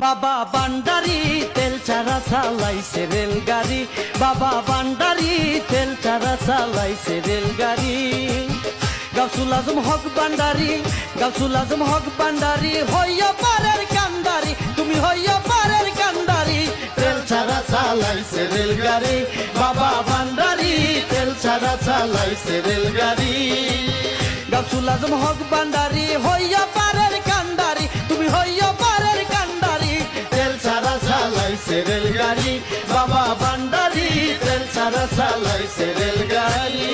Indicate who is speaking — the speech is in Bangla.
Speaker 1: বাবা ভান্ডারি তেল ছাড়া চালাইছে রেলগাড়ি, বাবা ভান্ডারি তেল ছাড়া চালাইছে রেলগাড়ি। গাউসুল আজম হক ভান্ডারি, গাউসুল আজম হক ভান্ডারি, হইয়া পারের কান্দারি, তুমি হইয়া পারের কান্দারি। তেল ছাড়া চালাইছে রেলগাড়ি, বাবা ভান্ডারি তেল ছাড়া চালাইছে রেলগাড়ি। গাউসুল আজম হক ভান্ডারি, হইয়া পারের কান্দারি, তুমি হইয়া পারের কান্দারি। তেল ছাড়া চালাইছে রেলগাড়ি, বাবা ভান্ডারি তেল ছাড়া চালাইছে রেলগাড়ি।